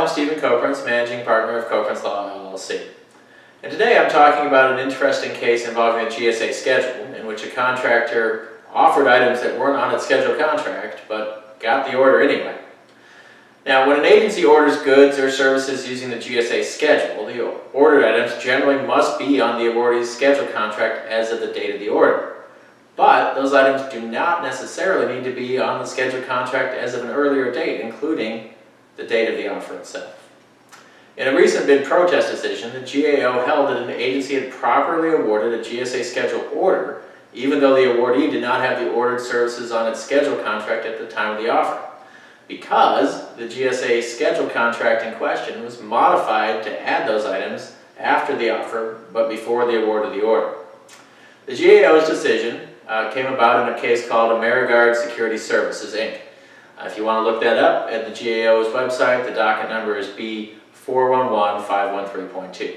I'm Stephen Koprince, Managing Partner of Koprince Law, LLC. And today I'm talking about an interesting case involving a GSA schedule in which a contractor offered items that weren't on its scheduled contract but got the order anyway. Now, when an agency orders goods or services using the GSA schedule, the ordered items generally must be on the awardee's scheduled contract as of the date of the order. But those items do not necessarily need to be on the scheduled contract as of an earlier date, including the date of the offer itself. In a recent bid protest decision, the GAO held that an agency had properly awarded a GSA schedule order, even though the awardee did not have the ordered services on its scheduled contract at the time of the offer, because the GSA schedule contract in question was modified to add those items after the offer, but before the award of the order. The GAO's decision came about in a case called AmeriGuard Security Services, Inc. If you want to look that up at the GAO's website, the docket number is B411513.2.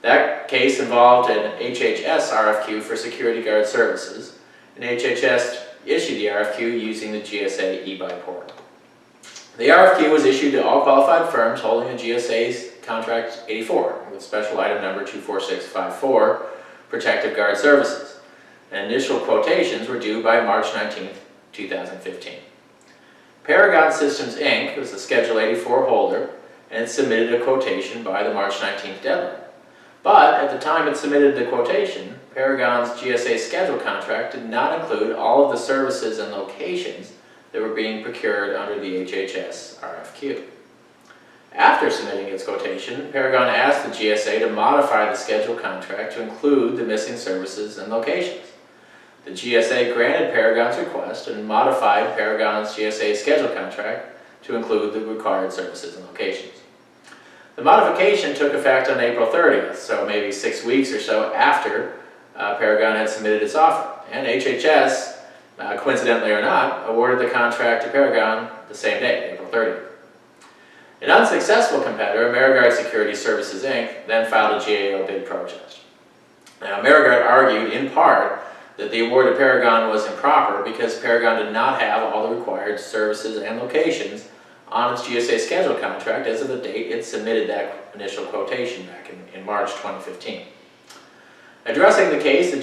That case involved an HHS RFQ for security guard services, and HHS issued the RFQ using the GSA eBuy portal. The RFQ was issued to all qualified firms holding a GSA's Contract 84 with special item number 24654, Protective Guard Services. And initial quotations were due by March 19, 2015. Paragon Systems, Inc. was the Schedule 84 holder, and it submitted a quotation by the March 19th deadline. But at the time it submitted the quotation, Paragon's GSA schedule contract did not include all of the services and locations that were being procured under the HHS RFQ. After submitting its quotation, Paragon asked the GSA to modify the schedule contract to include the missing services and locations. The GSA granted Paragon's request and modified Paragon's GSA schedule contract to include the required services and locations. The modification took effect on April 30th, so maybe 6 weeks or so after Paragon had submitted its offer, and HHS, coincidentally or not, awarded the contract to Paragon the same day, April 30th. An unsuccessful competitor, AmeriGuard Security Services, Inc., then filed a GAO bid protest. Now, AmeriGuard argued, in part, that the award to Paragon was improper because Paragon did not have all the required services and locations on its GSA schedule contract as of the date it submitted that initial quotation back in March 2015. Addressing the case, the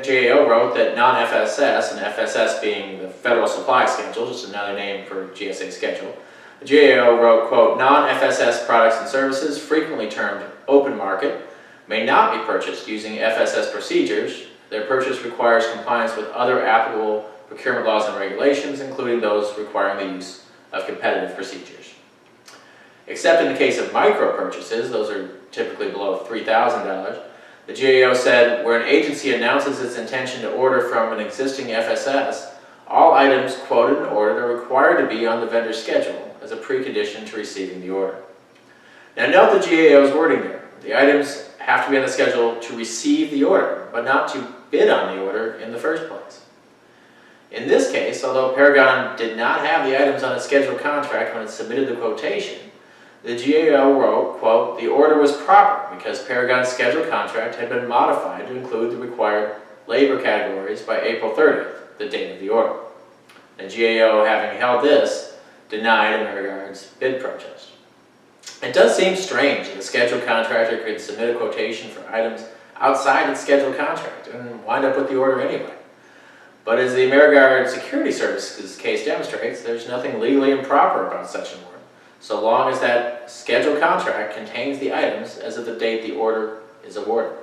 GAO wrote that non-FSS, and FSS being the Federal Supply Schedule, just another name for GSA schedule, the GAO wrote, quote, non-FSS products and services, frequently termed open market, may not be purchased using FSS procedures. Their purchase requires compliance with other applicable procurement laws and regulations, including those requiring the use of competitive procedures. Except in the case of micro purchases, those are typically below $3,000, the GAO said where an agency announces its intention to order from an existing FSS, all items quoted and ordered are required to be on the vendor's schedule as a precondition to receiving the order. Now note the GAO's wording there. The items have to be on the schedule to receive the order, but not to bid on the order in the first place. In this case, although Paragon did not have the items on its scheduled contract when it submitted the quotation, the GAO wrote, quote, the order was proper because Paragon's scheduled contract had been modified to include the required labor categories by April 30th, the date of the order. The GAO, having held this, denied AmeriGuard's bid protest. It does seem strange that a scheduled contractor could submit a quotation for items outside its scheduled contract and wind up with the order anyway. But as the AmeriGuard Security Services case demonstrates, there's nothing legally improper about such an award, so long as that scheduled contract contains the items as of the date the order is awarded.